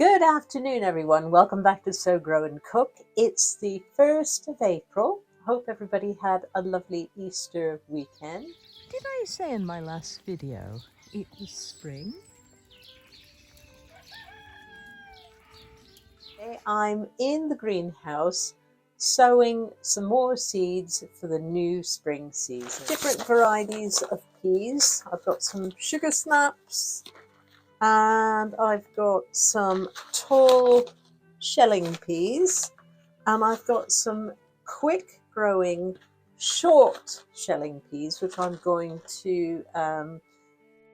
Good afternoon, everyone. Welcome back to Sow, Grow and Cook. It's the 1st of April. Hope everybody had a lovely Easter weekend. Did I say in my last video it was spring? Today I'm in the greenhouse sowing some more seeds for the new spring season. Different varieties of peas. I've got some sugar snaps and I've got some tall shelling peas, and I've got some quick growing short shelling peas, which I'm going to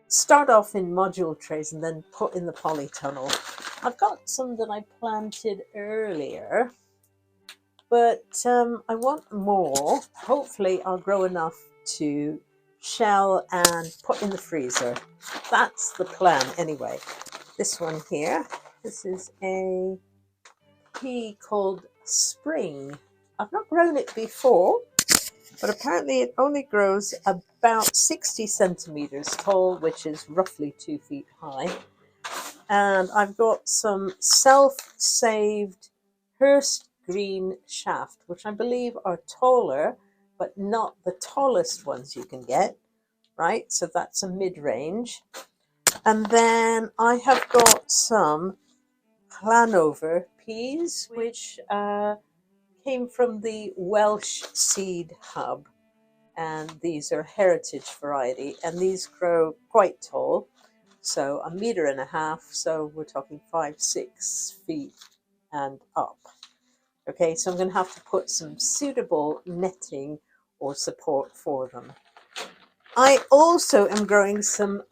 start off in module trays and then put in the polytunnel. I've got some that I planted earlier, but I want more. Hopefully I'll grow enough to shell and put in the freezer. That's the plan anyway. This one here, this is a pea called Spring. I've not grown it before, but apparently it only grows about 60 centimeters tall, which is roughly 2 feet high. And I've got some self-saved Hearst green shaft, which I believe are taller, but not the tallest ones you can get, right? So that's a mid-range. And then I have got some Llanover peas, which came from the Welsh Seed Hub, and these are heritage variety, and these grow quite tall, so 1.5 meters, so we're talking 5-6 feet and up. Okay, so I'm going to have to put some suitable netting or support for them. I also am growing some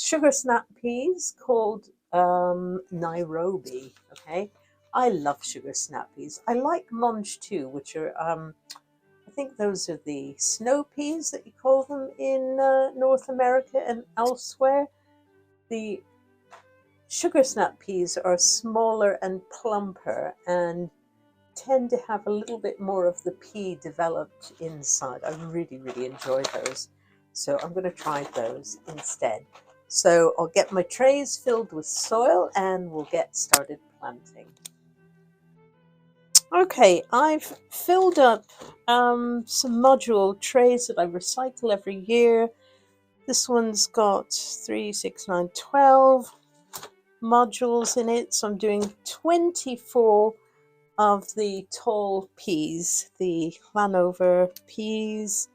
sugar snap peas called Nairobi. Okay, I love sugar snap peas. I like munch too, which are I think those are the snow peas that you call them in North America and elsewhere. The sugar snap peas are smaller and plumper and tend to have a little bit more of the pea developed inside. I really, really enjoy those. So I'm going to try those instead. So I'll get my trays filled with soil and we'll get started planting. Okay, I've filled up some module trays that I recycle every year. This one's got 3, 6, 9, 12 modules in it. So I'm doing 24 of the tall peas, the Llanover peas.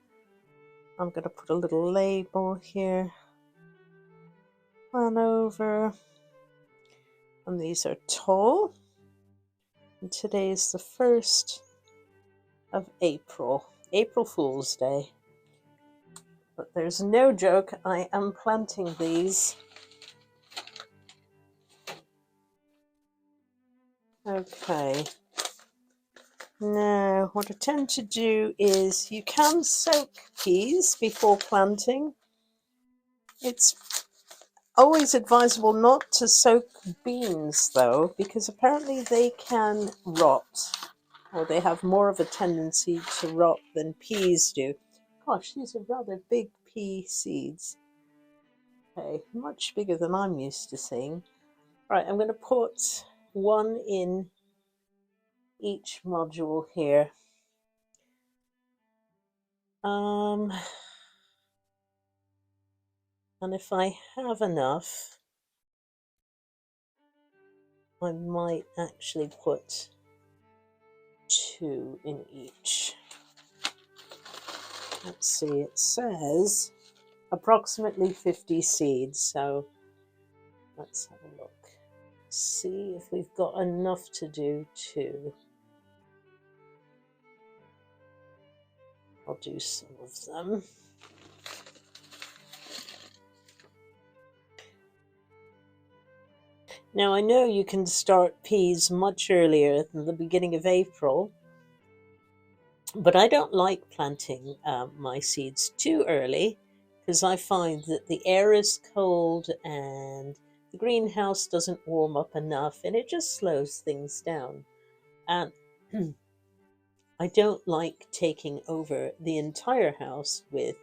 I'm going to put a little label here. Llanover. And these are tall. And today is the 1st of April. April Fool's Day. But there's no joke, I am planting these. Okay. Now, what I tend to do is you can soak peas before planting. It's always advisable not to soak beans though, because apparently they can rot, or they have more of a tendency to rot than peas do. Gosh, these are rather big pea seeds. Okay, much bigger than I'm used to seeing. Right, I'm going to put one in each module here. And if I have enough, I might actually put 2 in each. Let's see, it says approximately 50 seeds, so let's have a look. See if we've got enough to do 2. I'll do some of them. Now I know you can start peas much earlier than the beginning of April, but I don't like planting my seeds too early, because I find that the air is cold and the greenhouse doesn't warm up enough and it just slows things down. And I don't like taking over the entire house with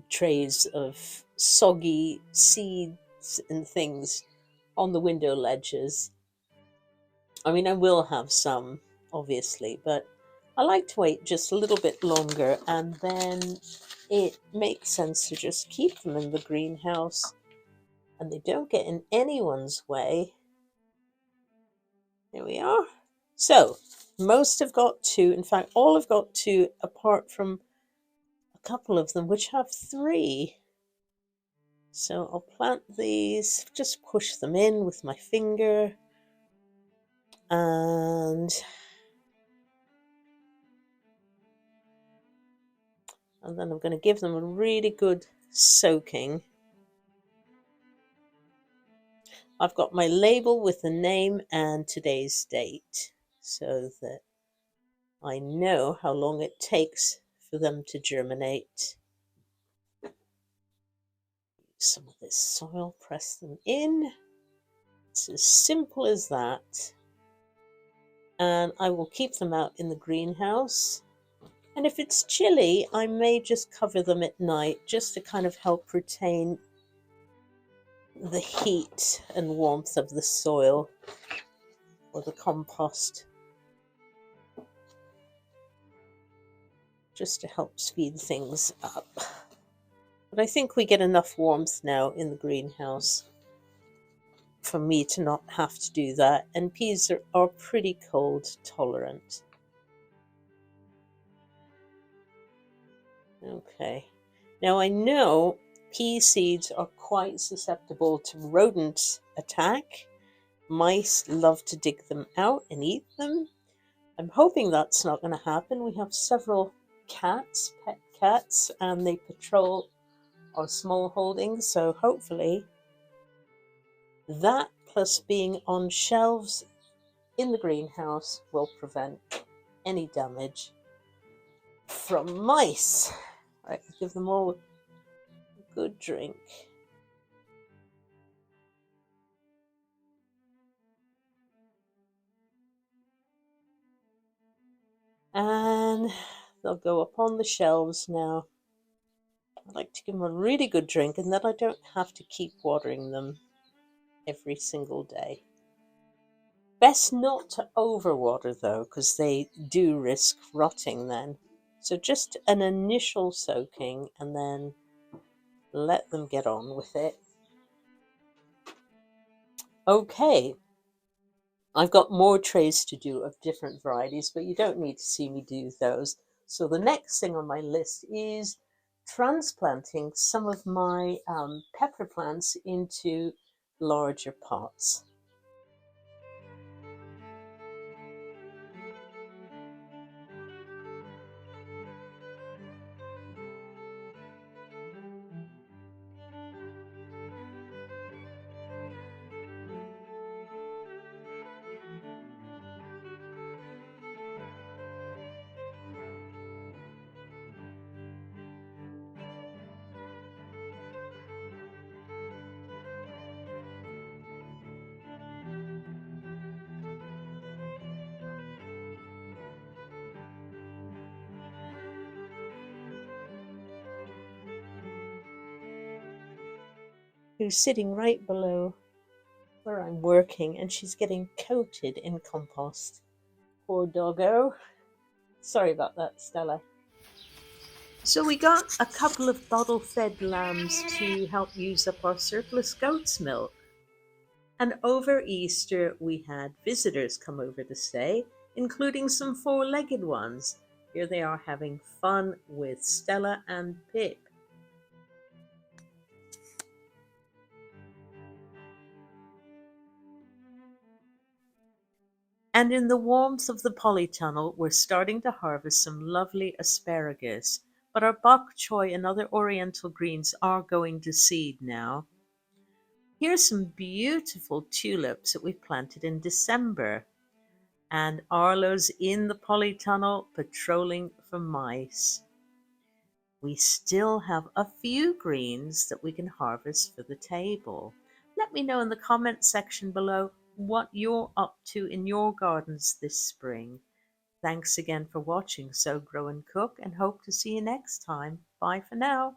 trays of soggy seeds and things on the window ledges. I mean, I will have some, obviously, but I like to wait just a little bit longer, and then it makes sense to just keep them in the greenhouse and they don't get in anyone's way. There we are. So most have got two. In fact, all have got two, apart from a couple of them which have three. So I'll plant these, just push them in with my finger, and then I'm going to give them a really good soaking. I've got my label with the name and today's date so that I know how long it takes for them to germinate. Some of this soil, press them in. It's as simple as that. And I will keep them out in the greenhouse. And if it's chilly, I may just cover them at night just to kind of help retain the heat and warmth of the soil or the compost, just to help speed things up. But I think we get enough warmth now in the greenhouse for me to not have to do that. And peas are pretty cold tolerant. Okay. Now I know pea seeds are quite susceptible to rodent attack. Mice love to dig them out and eat them. I'm hoping that's not going to happen. We have several cats, pet cats, and they patrol our small holdings, so hopefully that plus being on shelves in the greenhouse will prevent any damage from mice. Right, give them all a good drink. And they'll go up on the shelves now. I like to give them a really good drink, and then I don't have to keep watering them every single day. Best not to overwater though, because they do risk rotting then. So just an initial soaking and then let them get on with it. Okay, I've got more trays to do of different varieties, but you don't need to see me do those. So the next thing on my list is transplanting some of my pepper plants into larger pots. Who's sitting right below where I'm working, and she's getting coated in compost. Poor doggo. Sorry about that, Stella. So we got a couple of bottle-fed lambs to help use up our surplus goat's milk. And over Easter we had visitors come over to stay, including some four-legged ones. Here they are having fun with Stella and Pip. And in the warmth of the polytunnel, we're starting to harvest some lovely asparagus, but our bok choy and other oriental greens are going to seed now. Here's some beautiful tulips that we planted in December, and Arlo's in the polytunnel patrolling for mice. We still have a few greens that we can harvest for the table. Let me know in the comment section below what you're up to in your gardens this spring. Thanks again for watching Sow, Grow and Cook, and hope to see you next time. Bye for now.